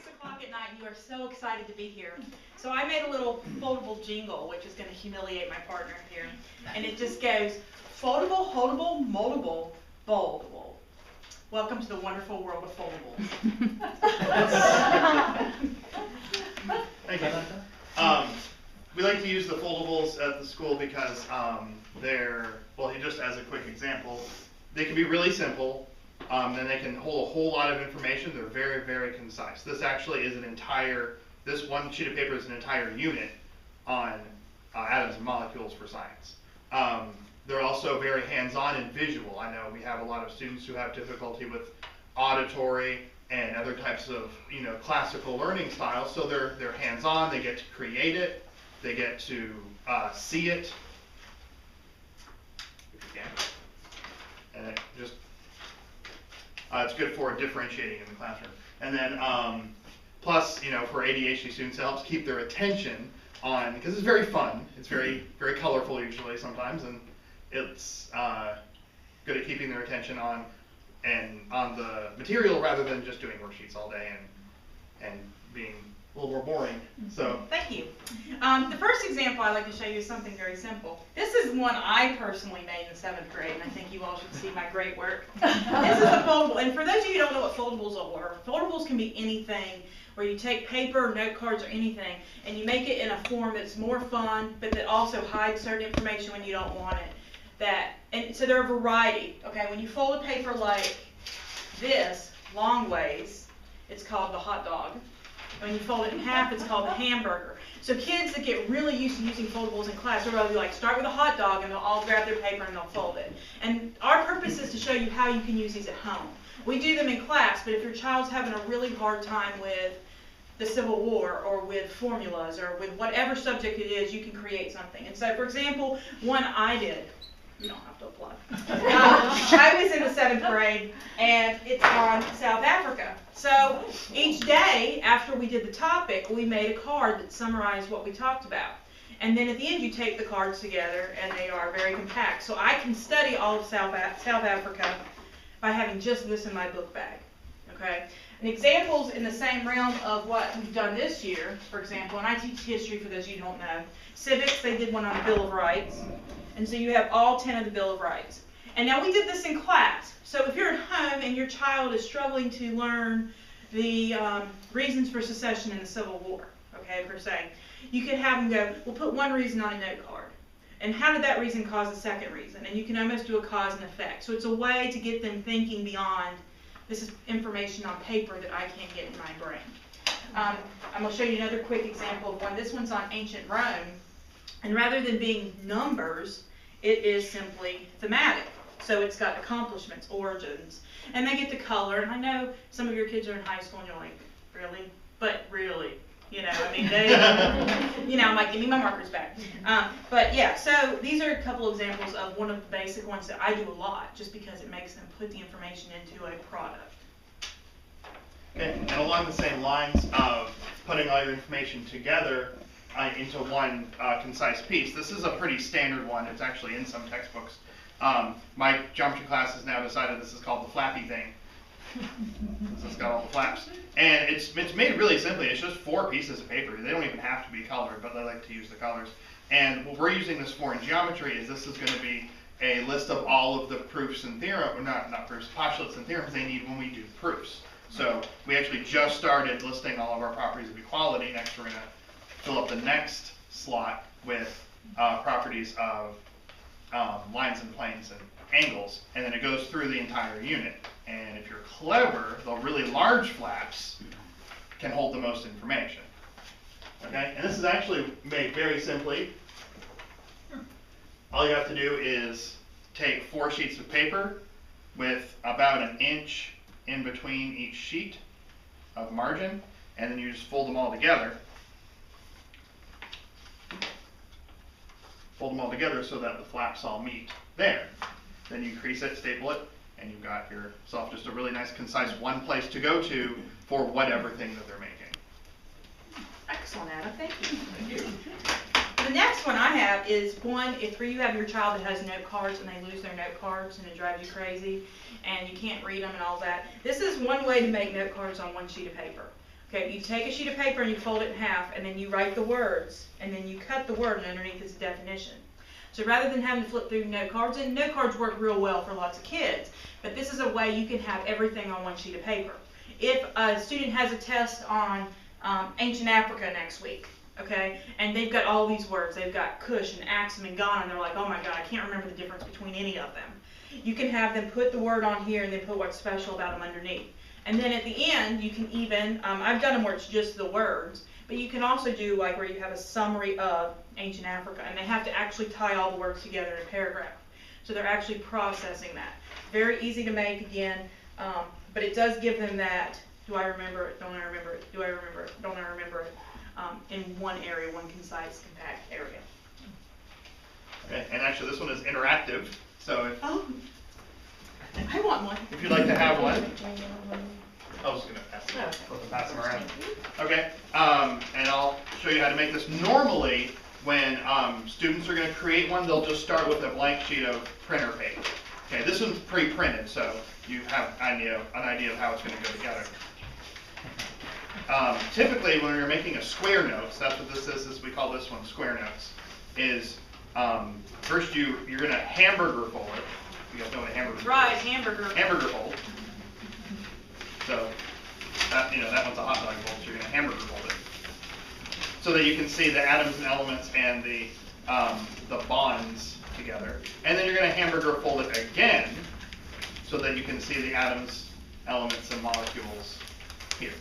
6 o'clock at night and you are so excited to be here. So I made a little foldable jingle, which is going to humiliate my partner here. And it just goes, foldable, holdable, moldable, foldable. Welcome to the wonderful world of foldables. Thank you. We like to use the foldables at the school because they're, well, just as a quick example, they can be really simple, and they can hold a whole lot of information. They're very, very concise. This actually is this one sheet of paper is an entire unit on atoms and molecules for science. They're also very hands-on and visual. I know we have a lot of students who have difficulty with auditory and other types of, classical learning styles. So they're hands-on. They get to create it. They get to see it. If you can. And it just it's good for differentiating in the classroom. And then plus, for ADHD students, it helps keep their attention on, because it's very fun. It's very, very colorful usually sometimes, and it's good at keeping their attention on the material rather than just doing worksheets all day and being a little more boring. So thank you. The first example I'd like to show you is something very simple. This is one I personally made in the 7th grade, and I think you all should see my great work. This is a foldable, and for those of you who don't know what foldables are, foldables can be anything where you take paper, note cards, or anything, and you make it in a form that's more fun, but that also hides certain information when you don't want it. And so there are a variety. Okay, when you fold a paper like this, long ways, it's called the hot dog. When you fold it in half, it's called the hamburger. So kids that get really used to using foldables in class, they'll be like, start with a hot dog, and they'll all grab their paper and they'll fold it. And our purpose is to show you how you can use these at home. We do them in class, but if your child's having a really hard time with the Civil War or with formulas or with whatever subject it is, you can create something. And so, for example, one I did, you don't have to apply. I was in the 7th grade, and it's on South Africa. So each day after we did the topic, we made a card that summarized what we talked about. And then at the end, you tape the cards together, and they are very compact. So I can study all of South Africa by having just this in my book bag. Okay. And examples in the same realm of what we've done this year, for example, and I teach history for those of you who don't know. Civics, they did one on the Bill of Rights. And so you have all 10 of the Bill of Rights. And now we did this in class. So if you're at home and your child is struggling to learn the reasons for secession in the Civil War, okay, per se, you could have them go, we'll put one reason on a note card. And how did that reason cause the second reason? And you can almost do a cause and effect. So it's a way to get them thinking beyond, this is information on paper that I can't get in my brain. I'm going to show you another quick example of one. This one's on ancient Rome. And rather than being numbers, it is simply thematic. So it's got accomplishments, origins, and they get to color. And I know some of your kids are in high school and you're like, really? But really, I mean, they, I'm like, give me my markers back. But yeah, so these are a couple of examples of one of the basic ones that I do a lot, just because it makes them put the information into a product. Okay, and along the same lines of putting all your information together into one concise piece. This is a pretty standard one. It's actually in some textbooks. My geometry class has now decided this is called the flappy thing. It's got all the flaps. And it's made really simply. It's just 4 pieces of paper. They don't even have to be colored, but they like to use the colors. And what we're using this for in geometry is this is going to be a list of all of the proofs and theorems, or not proofs, postulates and theorems they need when we do proofs. So we actually just started listing all of our properties of equality. Next we're going to fill up the next slot with properties of lines and planes and angles, and then it goes through the entire unit. And if you're clever, the really large flaps can hold the most information. Okay, and this is actually made very simply. All you have to do is take 4 sheets of paper with about an inch in between each sheet of margin, and then you just fold them all together. Fold them all together so that the flaps all meet there. Then you crease it, staple it, and you've got yourself just a really nice, concise one place to go to for whatever thing that they're making. Excellent, Anna. Thank you. Thank you. The next one I have is one if you have your child that has note cards and they lose their note cards and it drives you crazy and you can't read them and all that. This is one way to make note cards on one sheet of paper. Okay, you take a sheet of paper and you fold it in half, and then you write the words, and then you cut the word, and underneath is the definition. So rather than having to flip through note cards, and note cards work real well for lots of kids, but this is a way you can have everything on one sheet of paper. If a student has a test on ancient Africa next week, okay, and they've got all these words, they've got Kush and Axum and Ghana, and they're like, oh my God, I can't remember the difference between any of them. You can have them put the word on here and then put what's special about them underneath. And then at the end, you can even, I've done them where it's just the words, but you can also do like where you have a summary of ancient Africa, and they have to actually tie all the words together in a paragraph. So they're actually processing that. Very easy to make again, but it does give them that, do I remember it, don't I remember it, do I remember it, don't I remember it, in one area, one concise, compact area. Okay, and actually this one is interactive, so if, Oh, I want one. if you'd like to have one, I was going to pass them, Okay. pass them around. Okay, and I'll show you how to make this. Normally, when students are going to create one, they'll just start with a blank sheet of printer paper. Okay, this one's pre-printed, so you have an idea of how it's going to go together. Typically, when you're making a square notes, that's what this is we call this one square notes, is first you're going to hamburger fold it. You guys know what a hamburger Right, is? hamburger. Hamburger fold. So, that one's a hot dog fold, so you're going to hamburger fold it. So that you can see the atoms and elements and the bonds together. And then you're going to hamburger fold it again, so that you can see the atoms, elements, and molecules here.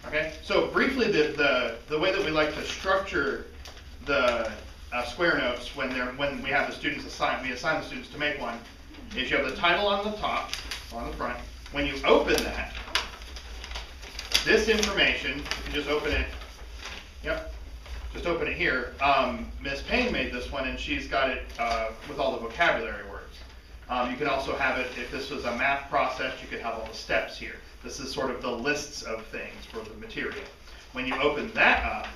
Okay, so briefly, the way that we like to structure the square notes when we have the students we assign the students to make one, is you have the title on the top, on the front. When you open that, this information, if you just open it, just open it here. Ms. Payne made this one, and she's got it with all the vocabulary words. You can also have it, if this was a math process, you could have all the steps here. This is sort of the lists of things for the material. When you open that up,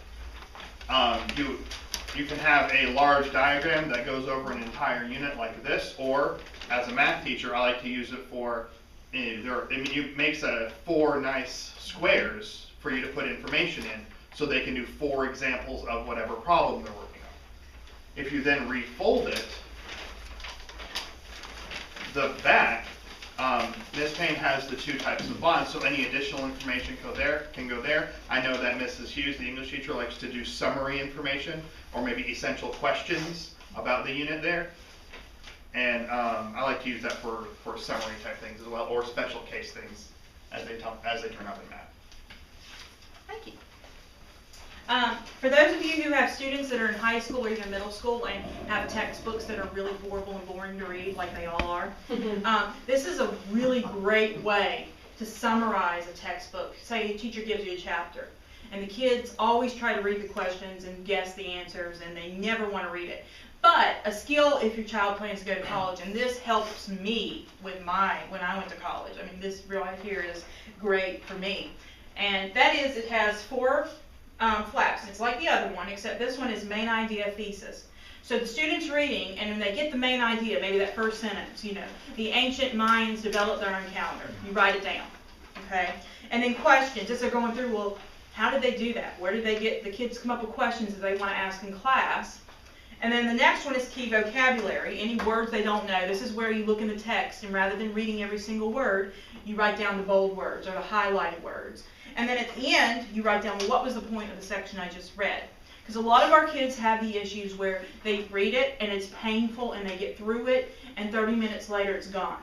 you can have a large diagram that goes over an entire unit like this, or as a math teacher, I like to use it for, it makes 4 nice squares for you to put information in, so they can do 4 examples of whatever problem they're working on. If you then refold it, the back, Ms. Payne has the 2 types of bonds, so any additional information can go there. I know that Mrs. Hughes, the English teacher, likes to do summary information, or maybe essential questions about the unit there. And I like to use that for summary type things as well, or special case things as they turn out in math. Thank you. For those of you who have students that are in high school or even middle school and have textbooks that are really horrible and boring to read, like they all are, this is a really great way to summarize a textbook. Say a teacher gives you a chapter, and the kids always try to read the questions and guess the answers, and they never want to read it. But a skill if your child plans to go to college, and this helps me with when I went to college. I mean, this right here is great for me. And that is, it has 4 flaps. It's like the other one, except this one is main idea, thesis. So the student's reading, and when they get the main idea, maybe that first sentence, the ancient Mayans developed their own calendar. You write it down, okay? And then questions, as they're going through, well, how did they do that? Where did they get, the kids come up with questions that they want to ask in class. And then the next one is key vocabulary, any words they don't know. This is where you look in the text, and rather than reading every single word, you write down the bold words or the highlighted words. And then at the end, you write down, well, what was the point of the section I just read? Because a lot of our kids have the issues where they read it, and it's painful, and they get through it, and 30 minutes later it's gone.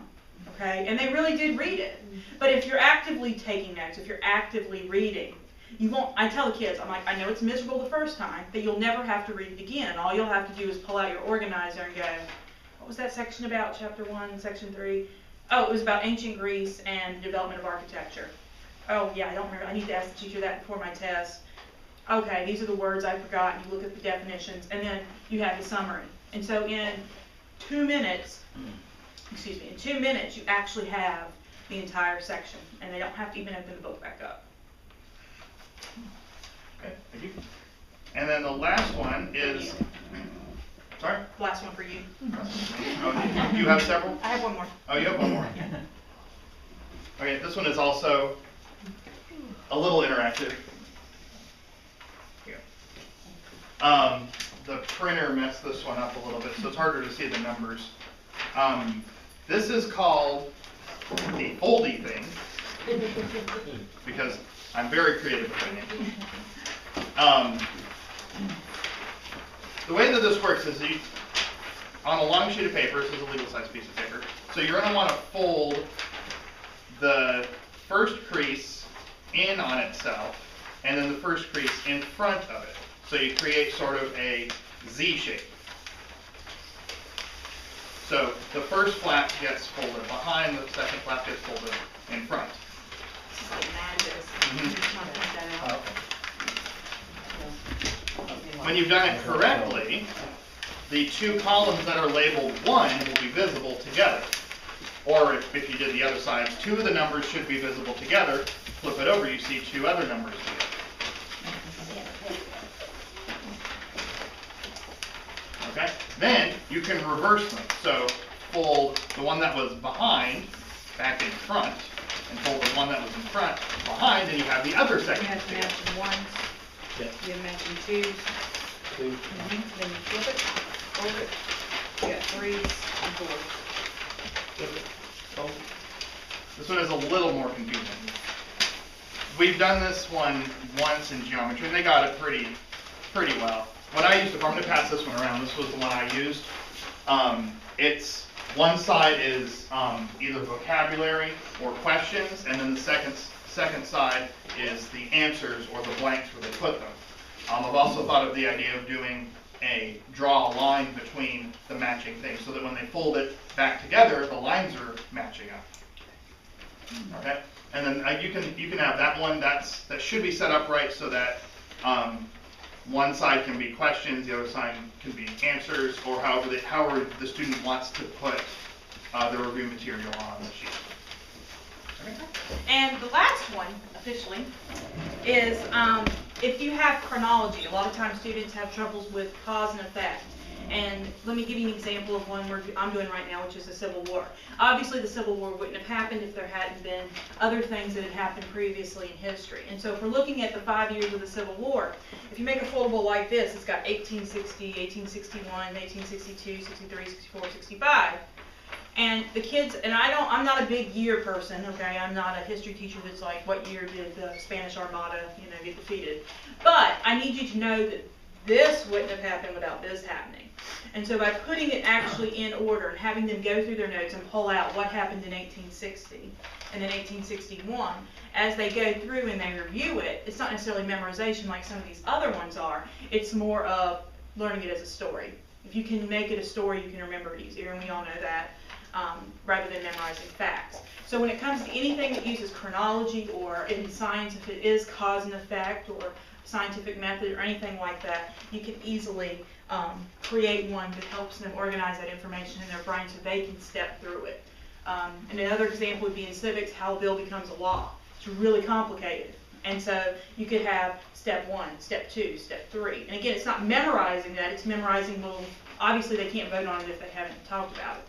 Okay? And they really did read it. But if you're actively taking notes, if you're actively reading, you won't, I tell the kids, I'm like, I know it's miserable the first time, but you'll never have to read it again. All you'll have to do is pull out your organizer and go, what was that section about, chapter 1, section 3? Oh, it was about ancient Greece and the development of architecture. Oh, yeah, I don't remember. I need to ask the teacher that before my test. Okay, these are the words I forgot. And you look at the definitions, and then you have the summary. And so in 2 minutes, in 2 minutes, you actually have the entire section, and they don't have to even open the book back up. Okay, thank you. And then the last one is, sorry? Last one for you. Oh, you have several? I have one more. Oh, you have one more. Okay, this one is also a little interactive. Here. The printer messed this one up a little bit, so it's harder to see the numbers. This is called the foldy thing, because I'm very creative with my name. The way that this works is on a long sheet of paper, this is a legal size piece of paper, so you're going to want to fold the first crease in on itself, and then the first crease in front of it. So you create sort of a Z shape. So the first flap gets folded behind, the second flap gets folded in front. This is like magic. When you've done it correctly, the two columns that are labeled 1 will be visible together. Or if you did the other side, 2 of the numbers should be visible together. Flip it over, you see 2 other numbers together. Okay? Then you can reverse them. So fold the one that was behind back in front, and fold the one that was in front behind, and you have the other You section have to together. mention ones, Yeah. you have to mention twos, then you flip it, fold it, you got threes and fours. This one is a little more confusing. We've done this one once in geometry, and they got it pretty well. What I used, if I'm going to pass this one around, this was the one I used. It's one side is either vocabulary or questions, and then the second side is the answers or the blanks where they put them. I've also thought of the idea of doing draw a line between the matching things, so that when they fold it back together, the lines are matching up. Okay, and then you can have that one that should be set up right so that one side can be questions, the other side can be answers, or however the student wants to put the review material on the sheet. And the last one, officially, is if you have chronology. A lot of times students have troubles with cause and effect. And let me give you an example of one I'm doing right now, which is the Civil War. Obviously, the Civil War wouldn't have happened if there hadn't been other things that had happened previously in history. And so if we're looking at the 5 years of the Civil War, if you make a foldable like this, it's got 1860, 1861, 1862, 63, 64, 65. And the kids, and I'm not a big year person, okay? I'm not a history teacher that's like, what year did the Spanish Armada, get defeated? But I need you to know that this wouldn't have happened without this happening. And so by putting it actually in order and having them go through their notes and pull out what happened in 1860 and then 1861, as they go through and they review it, it's not necessarily memorization like some of these other ones are. It's more of learning it as a story. If you can make it a story, you can remember it easier, and we all know that, rather than memorizing facts. So when it comes to anything that uses chronology, or in science, if it is cause and effect, or scientific method or anything like that, you can easily create one that helps them organize that information in their brain so they can step through it. And another example would be in civics, how a bill becomes a law. It's really complicated. And so you could have step 1, step 2, step 3. And again, it's not memorizing that, it's memorizing, well, obviously they can't vote on it if they haven't talked about it.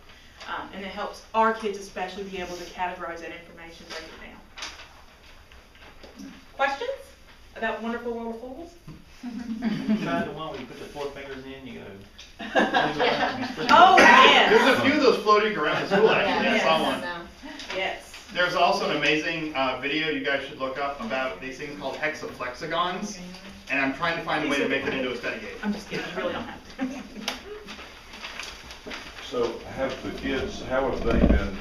And it helps our kids especially be able to categorize that information, break it down. Questions about Wonderful World of Foldables? Try the one where you put the 4 fingers in, you go. Oh, yes. There's a few of those floating around the school actually. I saw one. Yes. There's also an amazing video you guys should look up about these things called hexaflexagons, and I'm trying to find a way to make it into a study aid. I'm just kidding, you really don't have to. So have the kids, how have they been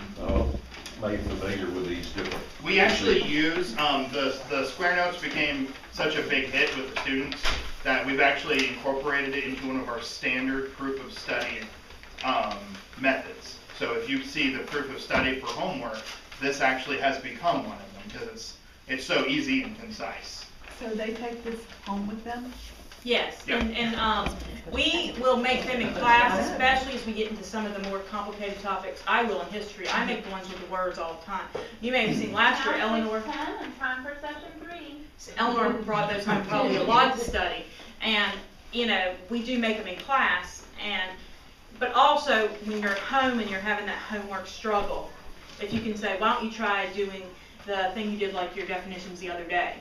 made familiar with these different? We actually use, the square notes became such a big hit with the students that we've actually incorporated it into one of our standard proof of study methods. So if you see the proof of study for homework, this actually has become one of them because it's so easy and concise. So they take this home with them? Yes, Yep. and we will make them in class, especially as we get into some of the more complicated topics. I will in history. I make the ones with the words all the time. You may have seen last year, Eleanor. Time for session 3. Eleanor brought those home probably a lot to study, and we do make them in class. But also when you're at home and you're having that homework struggle, if you can say, why don't you try doing the thing you did like your definitions the other day.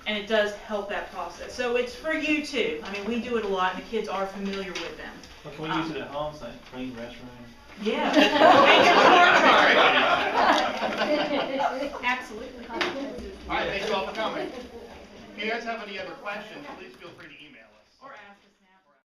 And it does help that process. So it's for you too. I mean, we do it a lot and the kids are familiar with them. Well, can we use it at home, say, clean restroom? Yeah. Absolutely. All right, thank you all for coming. If you guys have any other questions, please feel free to email.